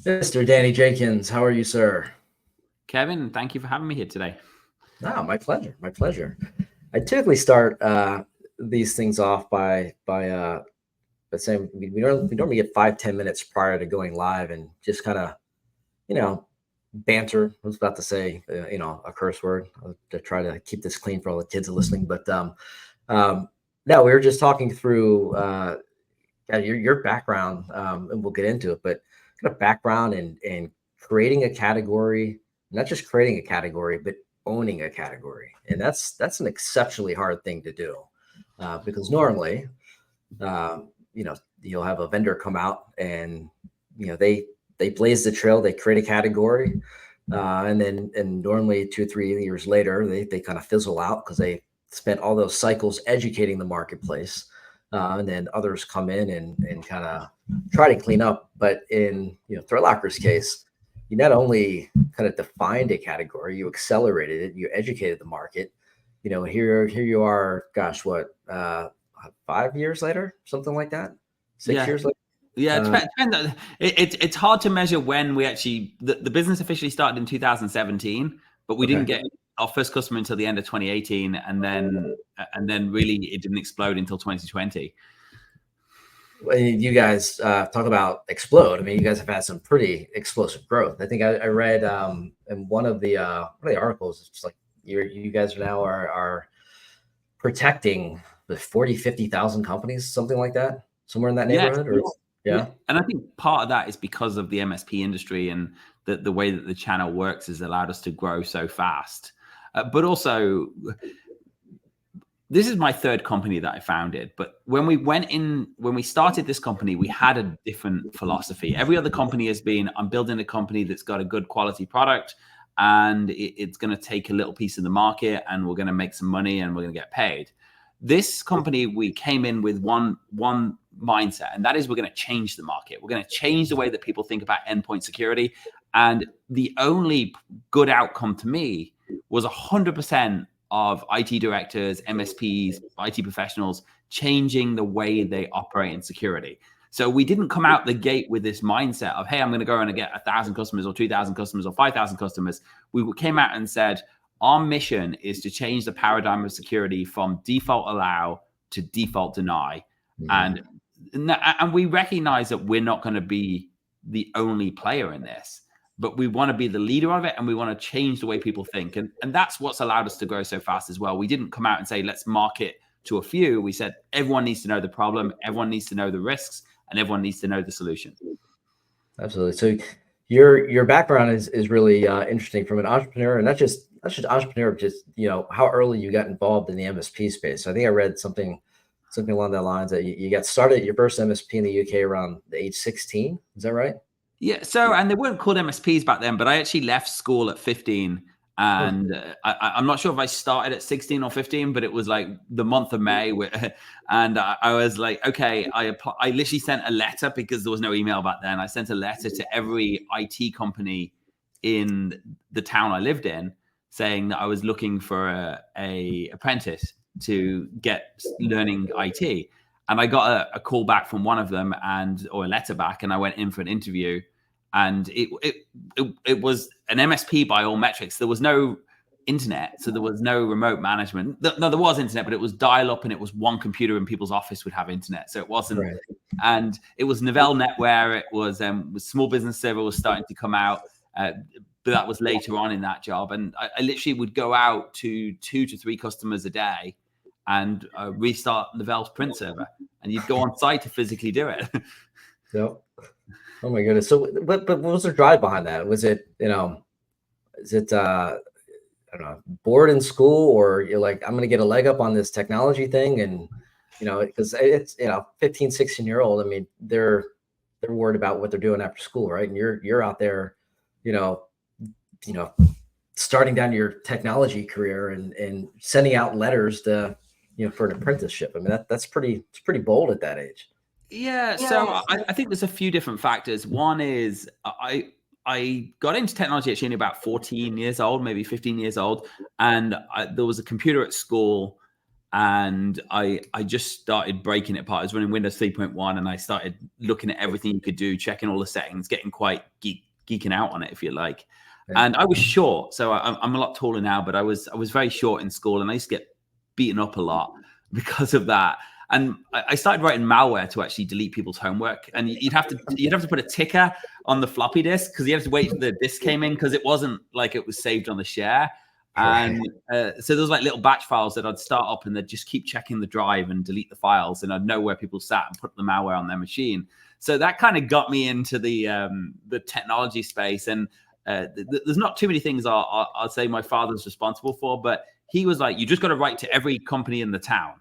Mr. Danny Jenkins, how are you, sir? Kevin, thank you for having me here today. No, my pleasure. My pleasure. I typically start these things off by saying we normally get 5-10 minutes prior to going live and just kind of you know banter. I was about to say a curse word to try to keep this clean for all the kids that are listening, but um, no, we were just talking through your background, and we'll get into it, but kind of background and creating a category, not just creating a category, but owning a category, and that's an exceptionally hard thing to do, because normally, uh, you'll have a vendor come out and they blaze the trail, they create a category, and normally 2-3 years later they kind of fizzle out because they spent all those cycles educating the marketplace, and then others come in and kind of try to clean up. But in ThreatLocker's case, you not only kind of defined a category, you accelerated it, you educated the market. Here you are. Gosh, what 5 years later, something like that, six Yeah, years later. yeah. Uh, It's hard to measure when we actually the business officially started in 2017, but we didn't okay. get our first customer until the end of 2018, and then really it didn't explode until 2020. You guys talk about explode. I mean, you guys have had some pretty explosive growth. I think I read in one of the articles, it's like you guys are now are protecting the 40-50,000 companies, something like that, somewhere in that Yes, neighborhood, or yeah, yeah. and I think part of that is because of the MSP industry and the way that the channel works has allowed us to grow so fast. But also, this is my third company that I founded, but when we started this company, we had a different philosophy. Every other company has been, I'm building a company that's got a good quality product, and it's going to take a little piece of the market, and we're going to make some money, and we're going to get paid. This company, we came in with one mindset, and that is we're going to change the market. We're going to change the way that people think about endpoint security. And the only good outcome to me was 100% of IT directors, MSPs, IT professionals changing the way they operate in security. So we didn't come out the gate with this mindset of, hey, I'm going to go and get 1,000 customers or 2,000 customers or 5,000 customers. We came out and said, our mission is to change the paradigm of security from default allow to default deny. Mhm. And we recognize that we're not going to be the only player in this, but we want to be the leader of it, and we want to change the way people think. And that's what's allowed us to grow so fast as well. We didn't come out and say, let's market to a few. We said, everyone needs to know the problem, everyone needs to know the risks, and everyone needs to know the solution. Absolutely. So your background is really interesting from an entrepreneur, and not just entrepreneur, but just how early you got involved in the MSP space. So I think I read something along that lines that you got started your first MSP in the UK around the age 16. Is that right? Yeah. So, and they weren't called MSPs back then, but I actually left school at 15. Oh, And I'm not sure if I started at 16 or 15, but it was like the month of May. And I was like, okay, I literally sent a letter because there was no email back then. I sent a letter to every IT company in the town I lived in saying that I was looking for a apprentice to get learning IT. And I got a call back from one of them or a letter back, and I went in for an interview. And it was an MSP by all metrics. There was no internet, so there was no remote management. No, there was internet, but it was dial up, and it was one computer in people's office would have internet. So it wasn't, right. and it was Novell NetWare. It was small business server was starting to come out, but that was later on in that job. And I literally would go out to 2 to 3 customers a day and restart Novell's print server, and you'd go on site to physically do it. Yep. Oh my goodness. So, but what was the drive behind that? Was it, is it, I don't know, bored in school, or you're like, I'm going to get a leg up on this technology thing? And, because it's, 15, 16-year-old, I mean, they're worried about what they're doing after school. Right. And you're out there, you know, you know, starting down your technology career and sending out letters to, for an apprenticeship. I mean, it's pretty bold at that age. Yeah, so I think there's a few different factors. One is I got into technology actually about 14 years old, maybe 15 years old, and there was a computer at school, and I just started breaking it apart. I was running Windows 3.1, and I started looking at everything you could do, checking all the settings, getting quite geeking out on it, if you like. Yeah. And I was short, so I'm a lot taller now, but I was very short in school, and I used to get beaten up a lot because of that. And I started writing malware to actually delete people's homework, and you'd have to put a ticker on the floppy disk, because you have to wait till the disk came in, because it wasn't like it was saved on the share. And so there was like little batch files that I'd start up, and they'd just keep checking the drive and delete the files, and I'd know where people sat and put the malware on their machine. So that kind of got me into the technology space. And there's not too many things I'll say my father's responsible for, but he was like, you just got to write to every company in the town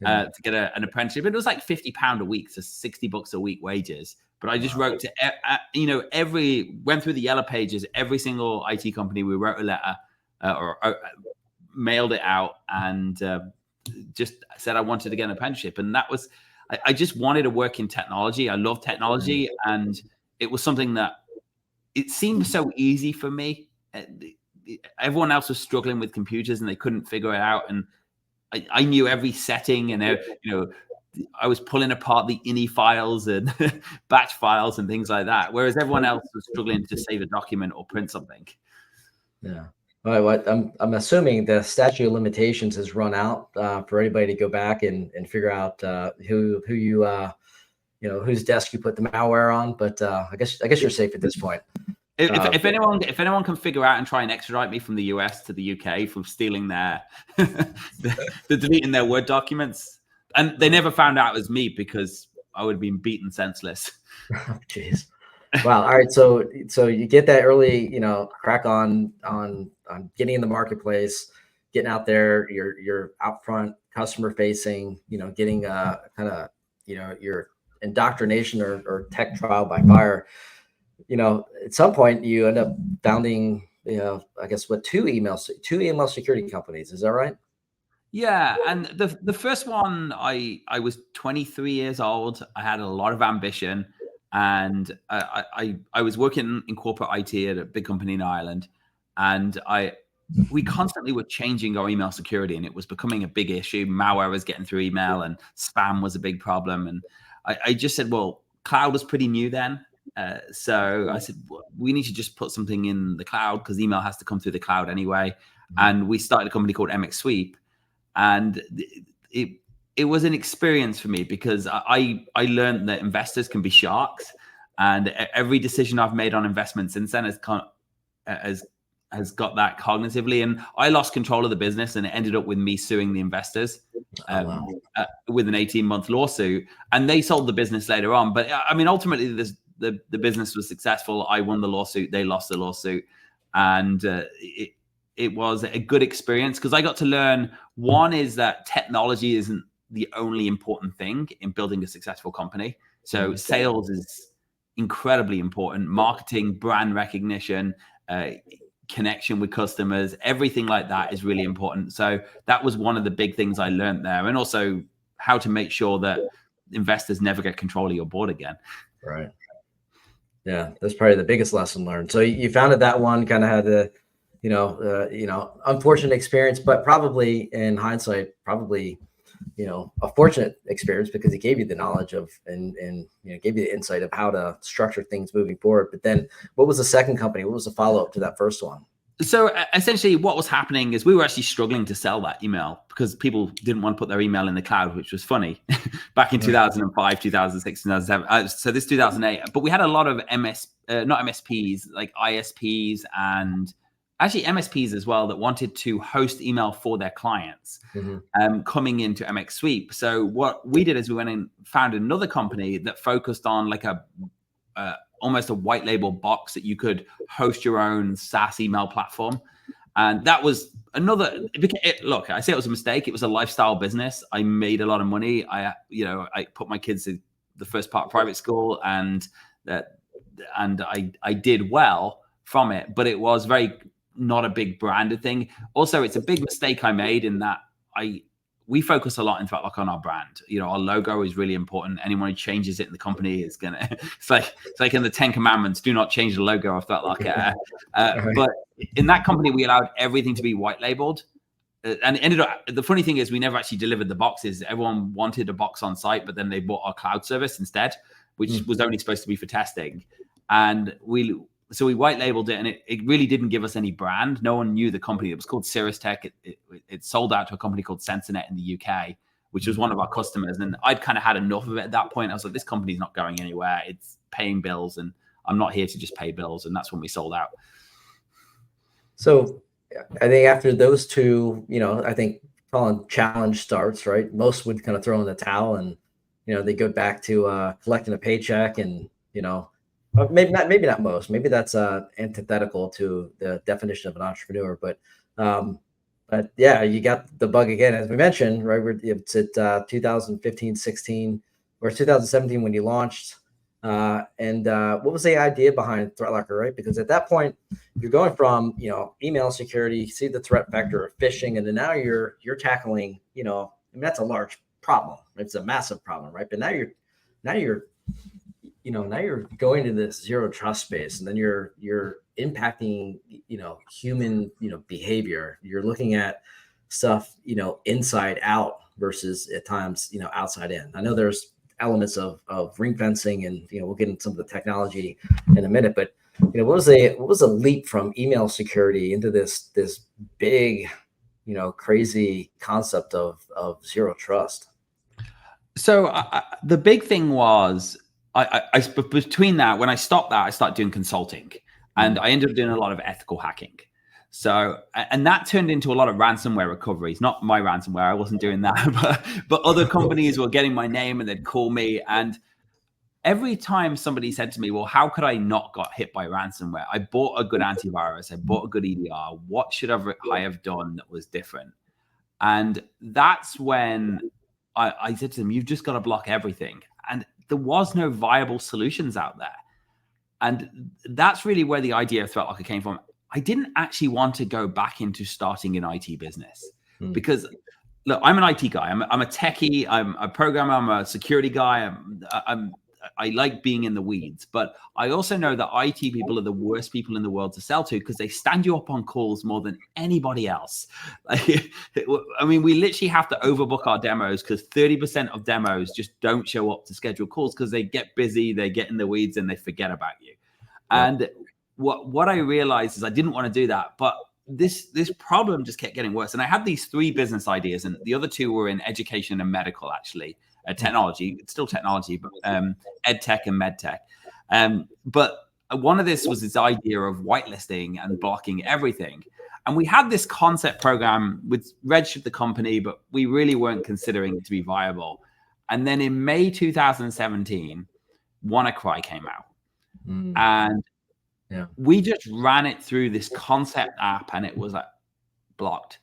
to get an apprenticeship. It was like £50 a week, so $60 a week wages. But I just wrote to went through the yellow pages, every single IT company. We wrote a letter or mailed it out, and just said I wanted to get an apprenticeship. And that was, I just wanted to work in technology. I love technology, and it was something that it seemed so easy for me. Everyone else was struggling with computers, and they couldn't figure it out. And I knew every setting, and I was pulling apart the ini files and batch files and things like that, whereas everyone else was struggling to save a document or print something. Yeah. All right. Well, I'm assuming the statute of limitations has run out for anybody to go back and figure out who you whose desk you put the malware on. But I guess you're safe at this point. If anyone can figure out and try and extradite me from the US to the UK from stealing their the deleting their Word documents, and they never found out it was me, because I would have been beaten senseless. Oh, jeez. Wow. All right. So you get that early, crack on getting in the marketplace, getting out there, you're out front, customer facing, getting kind of, your indoctrination or tech trial by fire. At some point you end up founding, I guess two email security companies. Is that right? Yeah. And the first one, I was 23 years old. I had a lot of ambition. And I was working in corporate IT at a big company in Ireland, and we constantly were changing our email security, and it was becoming a big issue. Malware was getting through email, and spam was a big problem. And I just said, well, cloud was pretty new then. So I said, well, we need to just put something in the cloud, because email has to come through the cloud anyway. And we started a company called MX Sweep, and it was an experience for me, because I learned that investors can be sharks, and every decision I've made on investment since then has got that cognitively. And I lost control of the business, and it ended up with me suing the investors with an 18-month lawsuit. And they sold the business later on. But I mean, ultimately, the business was successful. I won the lawsuit. They lost the lawsuit. And it was a good experience, because I got to learn, one is that technology isn't the only important thing in building a successful company. So sales is incredibly important. Marketing, brand recognition, connection with customers, everything like that is really important. So that was one of the big things I learned there. And also how to make sure that investors never get control of your board again. Right. Yeah, that's probably the biggest lesson learned. So you founded that one, kind of had the, unfortunate experience, but probably in hindsight, a fortunate experience, because it gave you the knowledge of and gave you the insight of how to structure things moving forward. But then what was the second company? What was the follow-up to that first one? So essentially what was happening is we were actually struggling to sell that email, because people didn't want to put their email in the cloud, which was funny back in 2005, 2006, 2007. So this 2008, but we had a lot of not MSPs, like ISPs, and actually MSPs as well, that wanted to host email for their clients coming into MX Sweep. So what we did is we went and found another company that focused on like almost a white label box that you could host your own SaaS email platform. And that was look, I say it was a mistake. It was a lifestyle business. I made a lot of money. I put my kids in the first part of private school, and I did well from it, but it was not a big branded thing. Also, it's a big mistake I made in that we focus a lot in ThreatLocker on our brand. Our logo is really important. Anyone who changes it in the company is it's like in the 10 Commandments, do not change the logo of ThreatLocker. But in that company, we allowed everything to be white labeled. and it ended up, the funny thing is we never actually delivered the boxes. Everyone wanted a box on site, but then they bought our cloud service instead, which was only supposed to be for testing. And we white labeled it, and it really didn't give us any brand. No one knew the company. It was called Cirrus Tech. It sold out to a company called Sensornet in the UK, which was one of our customers. And I'd kind of had enough of it at that point. I was like, this company's not going anywhere. It's paying bills, and I'm not here to just pay bills. And that's when we sold out. So I think after those two, I think calling challenge starts, right? Most would kind of throw in the towel, and, they go back to collecting a paycheck, and, maybe not most, maybe that's antithetical to the definition of an entrepreneur, but yeah, you got the bug again, as we mentioned, right? It's at 2015, 16, or 2017 when you launched. And what was the idea behind ThreatLocker, right? Because at that point, you're going from, email security, you see the threat vector of phishing, and then now you're tackling, that's a large problem. It's a massive problem, right? But now you're going to this zero trust space, and then you're impacting, human, behavior. You're looking at stuff, inside out versus at times, outside in. I know there's elements of ring fencing, and we'll get into some of the technology in a minute, but what was a leap from email security into this big, crazy concept of zero trust? So the big thing was between that, when I stopped that, I started doing consulting, and I ended up doing a lot of ethical hacking. So, and that turned into a lot of ransomware recoveries. Not my ransomware, I wasn't doing that, but other companies were getting my name and they'd call me. And every time somebody said to me, well, how could I not got hit by ransomware? I bought a good antivirus, I bought a good EDR. What should I have done that was different? And that's when I said to them, you've just got to block everything. And there was no viable solutions out there. And that's really where the idea of ThreatLocker came from. I didn't actually want to go back into starting an IT business because, look, I'm an IT guy. I'm a techie. I'm a programmer. I'm a security guy. I like being in the weeds, but I also know that IT people are the worst people in the world to sell to because they stand you up on calls more than anybody else. I mean, we literally have to overbook our demos because 30% of demos just don't show up to schedule calls because they get busy, they get in the weeds, and they forget about you. Yeah. And what I realized is I didn't want to do that, but this problem just kept getting worse. And I had these 3 business ideas, and the other 2 were in education and medical, actually. Technology, it's still technology, but ed tech and med tech. But one of this was this idea of whitelisting and blocking everything. And we had this concept program with Redshift, the company, but we really weren't considering it to be viable. And then in May 2017, WannaCry came out. And we just ran it through this concept app, and it was like blocked.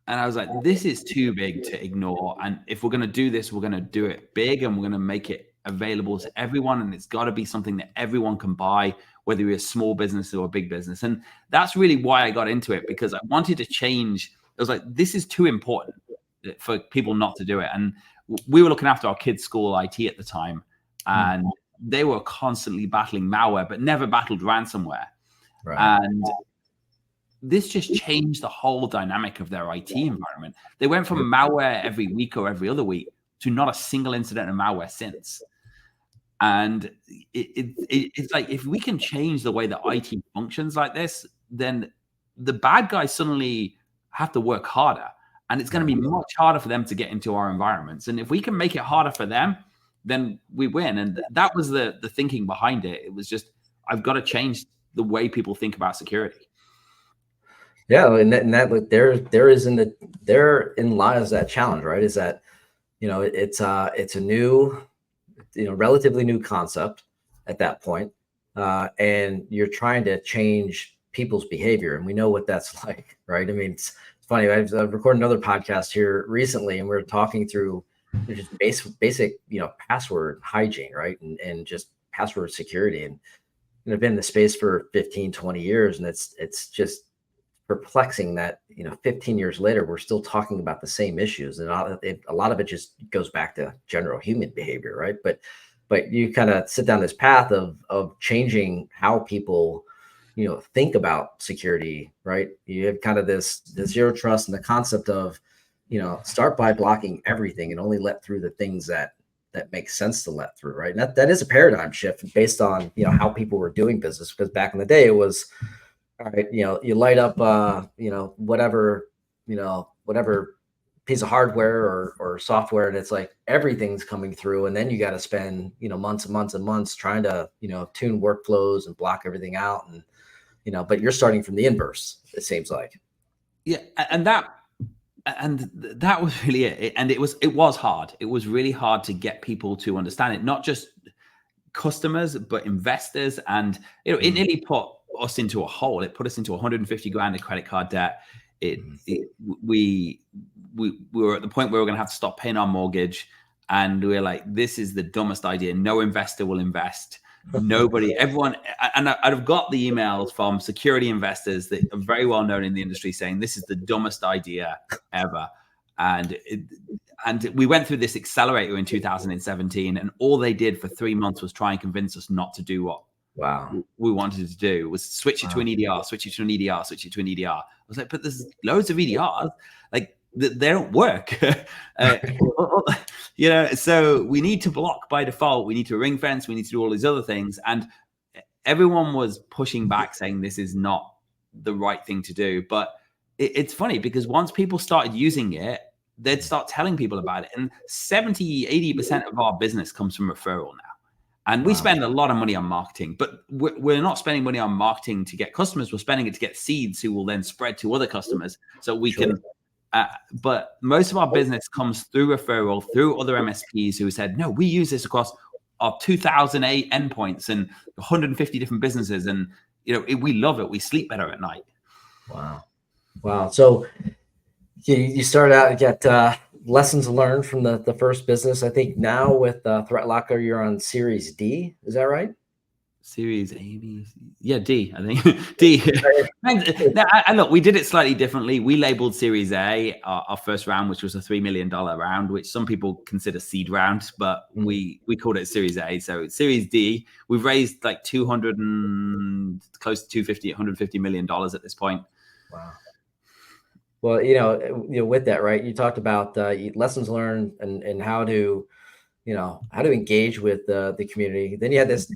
And I was like, this is too big to ignore. And if we're going to do this, we're going to do it big, and we're going to make it available to everyone. And it's got to be something that everyone can buy, whether you're a small business or a big business. And that's really why I got into it, because I wanted to change. I was like, this is too important for people not to do it. And we were looking after our kids' school IT at the time, and they were constantly battling malware, but never battled ransomware. Right. And this just changed the whole dynamic of their IT environment. They went from malware every week or every other week to not a single incident of malware since. And it's like, if we can change the way that IT functions like this, then the bad guys suddenly have to work harder, and it's going to be much harder for them to get into our environments. And if we can make it harder for them, then we win. And that was the thinking behind it. It was just, I've got to change the way people think about security. Yeah, and that therein lies that challenge, right? Is that, it's a new, relatively new concept at that point, and you're trying to change people's behavior, and we know what that's like, right? I mean, it's funny. I've recorded another podcast here recently, and we're talking through just basic, password hygiene, right, and just password security, and I've been in the space for 15, 20 years, and it's just perplexing that 15 years later we're still talking about the same issues, and a lot of it just goes back to general human behavior, right? But you kind of sit down this path of changing how people think about security, right? You have kind of the zero trust and the concept of, start by blocking everything and only let through the things that make sense to let through, right? And that is a paradigm shift based on, how people were doing business, because back in the day it was, all right, you light up, whatever piece of hardware or software, and it's like everything's coming through, and then you got to spend, months and months and months trying to, tune workflows and block everything out. And, but you're starting from the inverse, it seems like. Yeah. And that was really it. And it was hard. It was really hard to get people to understand it, not just customers, but investors. And, it nearly put us into a hole. It put us into 150 grand of credit card debt. We were at the point where we were going to have to stop paying our mortgage. And we were like, this is the dumbest idea. No investor will invest. Nobody, everyone. And I've got the emails from security investors that are very well known in the industry saying this is the dumbest idea ever. And we went through this accelerator in 2017, and all they did for 3 months was try and convince us not to do what we wanted to do, was switch it to an EDR, switch it to an EDR, switch it to an EDR. I was like, but there's loads of EDRs, like they don't work. So we need to block by default. We need to ring fence. We need to do all these other things. And everyone was pushing back saying this is not the right thing to do. But it's funny because once people started using it, they'd start telling people about it. And 70-80% of our business comes from referral now. And we spend a lot of money on marketing, but we're not spending money on marketing to get customers. We're spending it to get seeds who will then spread to other customers. So we can, but most of our business comes through referral, through other MSPs who said, no, we use this across our 2008 endpoints and 150 different businesses. And, we love it. We sleep better at night. Wow. So you started out, you get lessons learned from the first business. I think now with ThreatLocker, you're on Series D. Is that right? Series A, B, yeah, D, I think. D. And look, we did it slightly differently. We labeled Series A our first round, which was a $3 million round, which some people consider seed round, but we called it Series A. So Series D, we've raised like 200 and close to 250, $150 million at this point. Wow. Well, with that, right, you talked about lessons learned and how to engage with the community. Then you had this,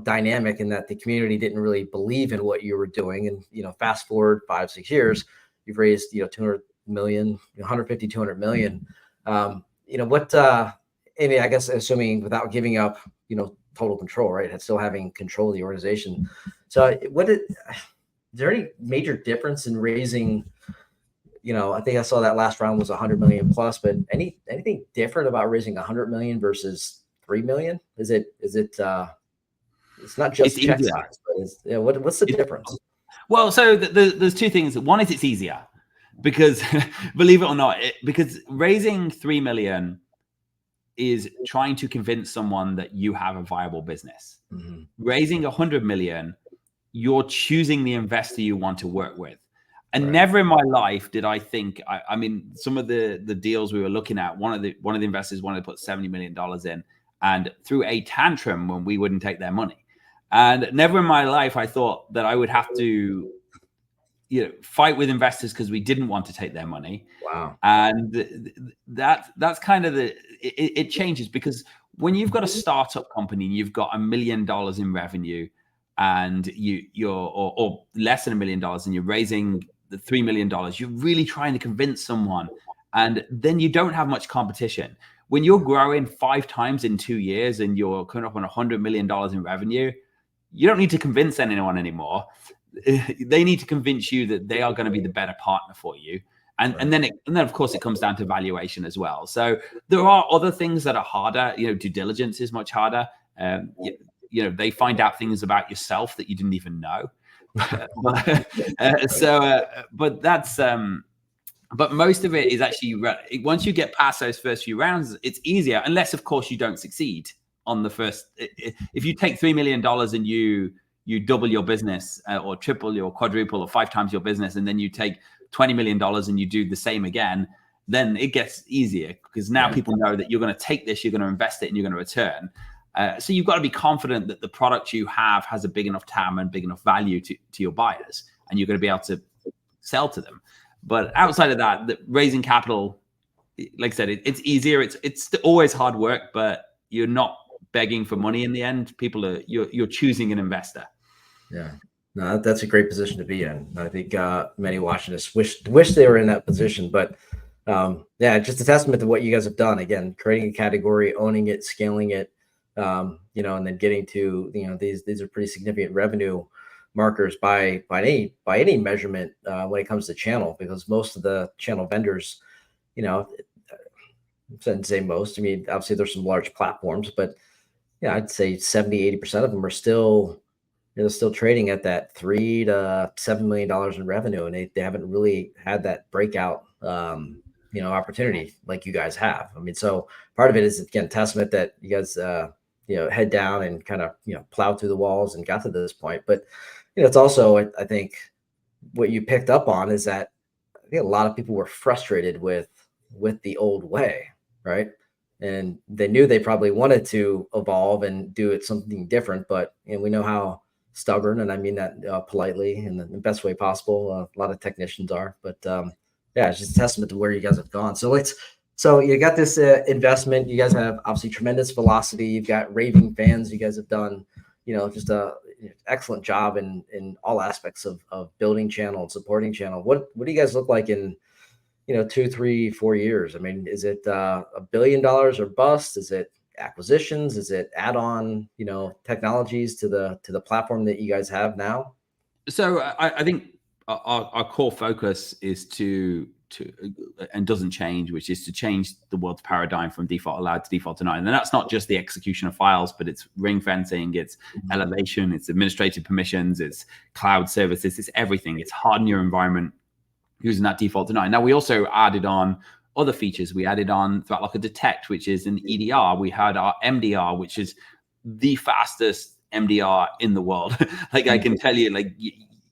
dynamic in that the community didn't really believe in what you were doing. And, fast forward 5-6 years, you've raised, 200 million, 150, 200 million. I guess assuming without giving up, total control, right? And still having control of the organization. So is there any major difference in raising, I think I saw that last round was 100 million plus, but anything different about raising 100 million versus 3 million? Is it it's not just check size, but what's the difference? Well, so there's two things. One is it's easier because believe it or not, because raising 3 million is trying to convince someone that you have a viable business. Mm-hmm. Raising 100 million, you're choosing the investor you want to work with. And never in my life did I think, I mean, some of the deals we were looking at, one of the investors wanted to put $70 million in and threw a tantrum when we wouldn't take their money. And never in my life I thought that I would have to, fight with investors because we didn't want to take their money. Wow. And that's kind of it changes because when you've got a startup company and you've got $1 million in revenue and you're less than $1 million and you're raising the $3 million, you're really trying to convince someone, and then you don't have much competition. When you're growing 5 times in 2 years and you're coming up on $100 million in revenue, you don't need to convince anyone anymore. They need to convince you that they are going to be the better partner for you. And then of course it comes down to valuation as well. So there are other things that are harder. Due diligence is much harder. They find out things about yourself that you didn't even know. But most of it is actually, once you get past those first few rounds, it's easier, unless of course you don't succeed on the first. If you take $3 million and you double your business or triple or quadruple or 5 times your business, and then you take $20 million and you do the same again, then it gets easier because now people know that you're going to take this, you're going to invest it, and you're going to return. So you've got to be confident that the product you have has a big enough TAM and big enough value to your buyers, and you're going to be able to sell to them. But outside of that, raising capital, like I said, it's easier. It's always hard work, but you're not begging for money in the end. You're choosing an investor. Yeah, no, that's a great position to be in. I think many watching this wish they were in that position, but yeah, just a testament to what you guys have done. Again, creating a category, owning it, scaling it, and then getting to these are pretty significant revenue markers by any measurement when it comes to channel, because most of the channel vendors, I shouldn't say most. I mean, obviously there's some large platforms, but yeah, I'd say 70-80% of them are still still trading at that $3 to $7 million in revenue, and they haven't really had that breakout opportunity like you guys have. I mean, so part of it is, again, testament that you guys head down and kind of plow through the walls and got to this point. But it's also, I think what you picked up on is that I think a lot of people were frustrated with the old way, right? And they knew they probably wanted to evolve and do it something different, but we know how stubborn, and I mean that politely in the best way possible. A lot of technicians are, but yeah, it's just a testament to where you guys have gone. So you got this investment. You guys have obviously tremendous velocity. You've got raving fans. You guys have done, just a excellent job in all aspects of building channel and supporting channel. What do you guys look like in 2, 3, 4 years? I mean, is it $1 billion or bust? Is it acquisitions? Is it add-on, technologies to the platform that you guys have now? So I think our core focus is to and doesn't change, which is to change the world's paradigm from default allowed to default denied. And that's not just the execution of files, but it's ring fencing, it's elevation, it's administrative permissions, it's cloud services, it's everything. It's harden your environment using that default deny. Now, we also added on other features. We added on ThreatLocker Detect, which is an EDR. We had our MDR, which is the fastest MDR in the world. Like, I can tell you, like,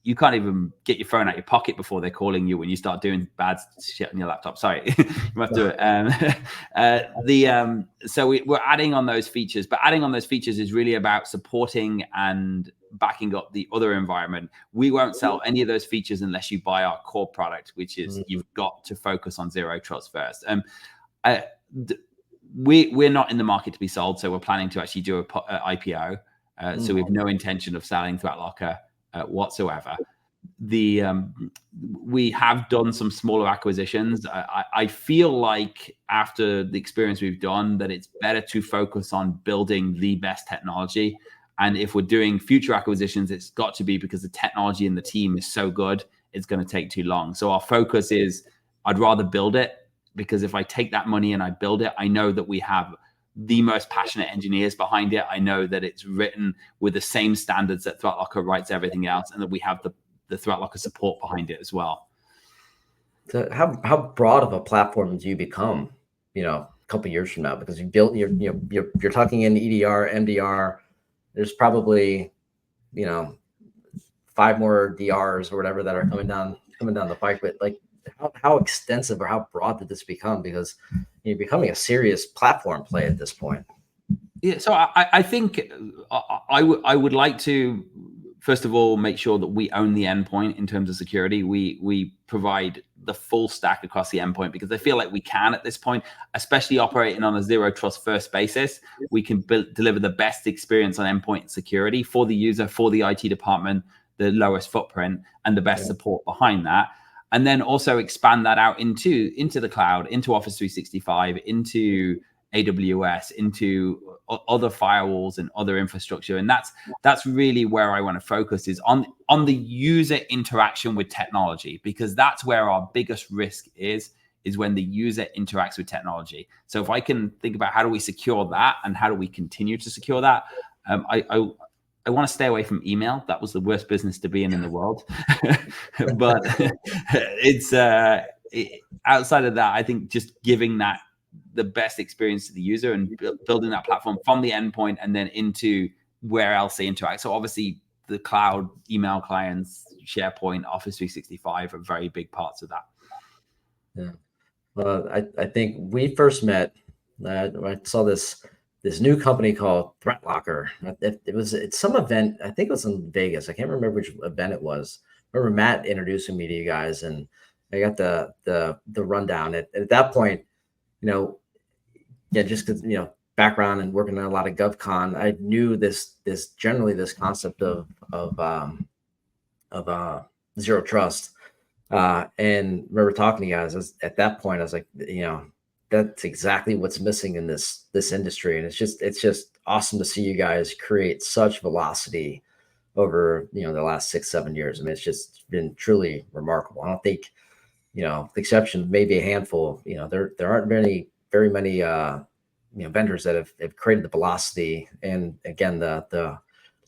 you can't even get your phone out your pocket before they're calling you when you start doing bad shit on your laptop. Sorry, you have to. So we're adding on those features, but adding on those features is really about supporting and backing up the other environment. We won't sell any of those features unless you buy our core product, which is you've got to focus on zero trust first. We're not in the market to be sold, so we're planning to actually do a IPO. So we have no intention of selling ThreatLocker whatsoever. We have done some smaller acquisitions. I feel like after the experience we've done, that it's better to focus on building the best technology. And if we're doing future acquisitions, it's got to be because the technology and the team is so good, it's going to take too long. So our focus is, I'd rather build it, because if I take that money and I build it, I know that we have the most passionate engineers behind it. I know that it's written with the same standards that ThreatLocker writes everything else, and that we have the ThreatLocker support behind it as well. So how broad of a platform do you become, a couple of years from now? Because you built, you're talking in EDR, MDR. There's probably, 5 more DRs or whatever that are coming down the pike. But like, how extensive or how broad did this become? Because you're becoming a serious platform play at this point. Yeah, so I think I would like to, first of all, make sure that we own the endpoint in terms of security. We provide the full stack across the endpoint, because I feel like we can at this point, especially operating on a zero trust first basis. We can deliver the best experience on endpoint security for the user, for the IT department, the lowest footprint, and the best support behind that. And then also expand that out into the cloud, into Office 365, into AWS, into other firewalls and other infrastructure. And that's really where I want to focus, is on the user interaction with technology, because that's where our biggest risk is when the user interacts with technology. So if I can think about how do we secure that and how do we continue to secure that, I want to stay away from email. That was the worst business to be in the world. But it's outside of that, I think just giving that the best experience to the user and building that platform from the endpoint and then into where else they interact. So obviously the cloud, email clients, SharePoint, Office 365 are very big parts of that. Yeah. I think we first met, I saw this this new company called ThreatLocker. It's some event. I think it was in Vegas. I can't remember which event it was. I remember Matt introducing me to you guys, and I got the rundown. At that point, yeah, just because background and working on a lot of GovCon, I knew this concept of zero trust. And remember talking to you guys. At that point, I was like, that's exactly what's missing in this industry, and it's just awesome to see you guys create such velocity over the last 6-7 years. I mean, it's just been truly remarkable. I don't think the exception maybe a handful. There aren't very many vendors that have created the velocity and again the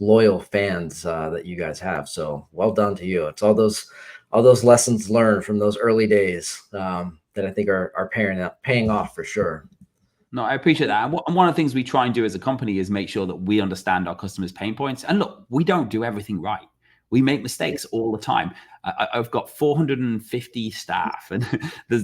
loyal fans that you guys have. So well done to you. It's all those lessons learned from those early days that I think are paying off for sure. No, I appreciate that. And one of the things we try and do as a company is make sure that we understand our customers' pain points. And look, we don't do everything right. We make mistakes all the time. I've got 450 staff, and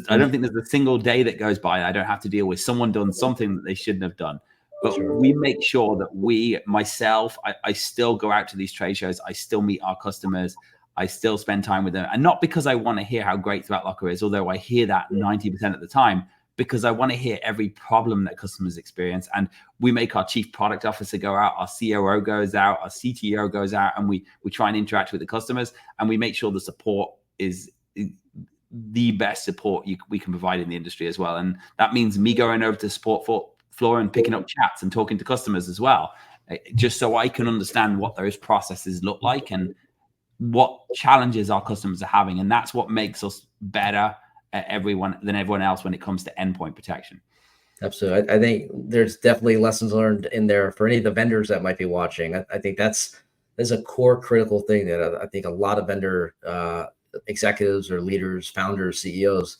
I don't think there's a single day that goes by I don't have to deal with someone done something that they shouldn't have done. But we make sure that myself, I still go out to these trade shows. I still meet our customers. I still spend time with them. And not because I want to hear how great ThreatLocker is, although I hear that 90% of the time, because I want to hear every problem that customers experience. And we make our chief product officer go out, our COO goes out, our CTO goes out, and we try and interact with the customers, and we make sure the support is the best support we can provide in the industry as well. And that means me going over to the support floor and picking up chats and talking to customers as well, just so I can understand what those processes look like and what challenges our customers are having. And that's what makes us better than everyone else when it comes to endpoint protection. Absolutely. I think there's definitely lessons learned in there for any of the vendors that might be watching. I think that's a core critical thing that I think a lot of vendor executives or leaders, founders, CEOs,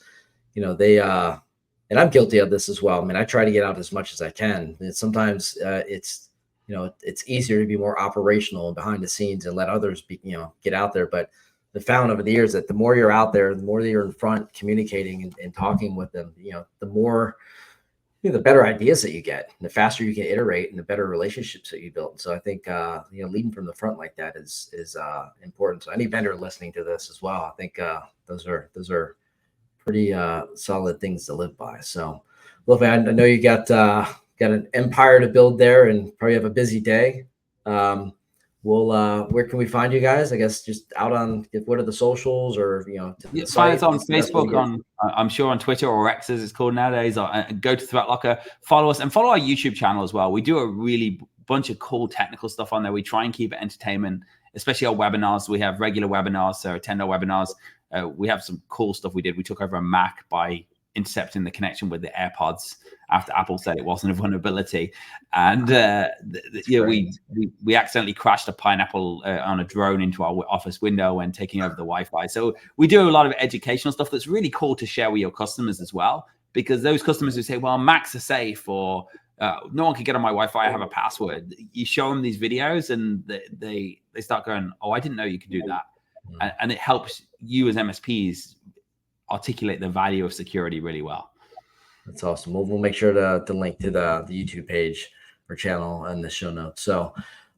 they and I'm guilty of this as well. I mean, I try to get out as much as I can. And sometimes it's easier to be more operational and behind the scenes and let others get out there. But the found over the years that the more you're out there, the more that you're in front communicating and talking with them, the more, the better ideas that you get, and the faster you can iterate, and the better relationships that you build. So I think, leading from the front like that is important. So any vendor listening to this as well, I think those are pretty solid things to live by. So, well, man, I know you got an empire to build there, and probably have a busy day. Where can we find you guys? I guess just out on, what are the socials, or find us on Facebook, I'm sure on Twitter, or X as it's called nowadays. Go to ThreatLocker, follow us, and follow our YouTube channel as well. We do a really bunch of cool technical stuff on there. We try and keep it entertainment, especially our webinars. We have regular webinars, so $10 webinars. We have some cool stuff we did. We took over a Mac by intercepting the connection with the AirPods after Apple said it wasn't a vulnerability, and we accidentally crashed a pineapple on a drone into our office window when taking over the Wi-Fi. So we do a lot of educational stuff that's really cool to share with your customers as well, because those customers who say, well, Macs are safe, or no one can get on my Wi-Fi, I have a password. You show them these videos and they start going, oh, I didn't know you could do that. And it helps you as MSPs articulate the value of security really well. That's awesome. We'll make sure to link to the YouTube page or channel in the show notes. So,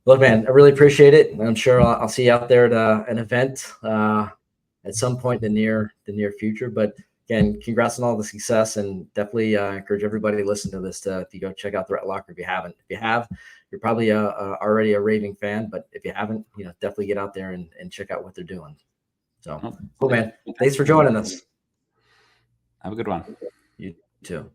look, man, I really appreciate it. I'm sure I'll see you out there at an event at some point in the near future. But again, congrats on all the success, and definitely encourage everybody to listen to this to go check out ThreatLocker if you haven't. If you have, you're probably already a raving fan. But if you haven't, definitely get out there and check out what they're doing. So, cool, man. Thanks for joining us. Have a good one. You too.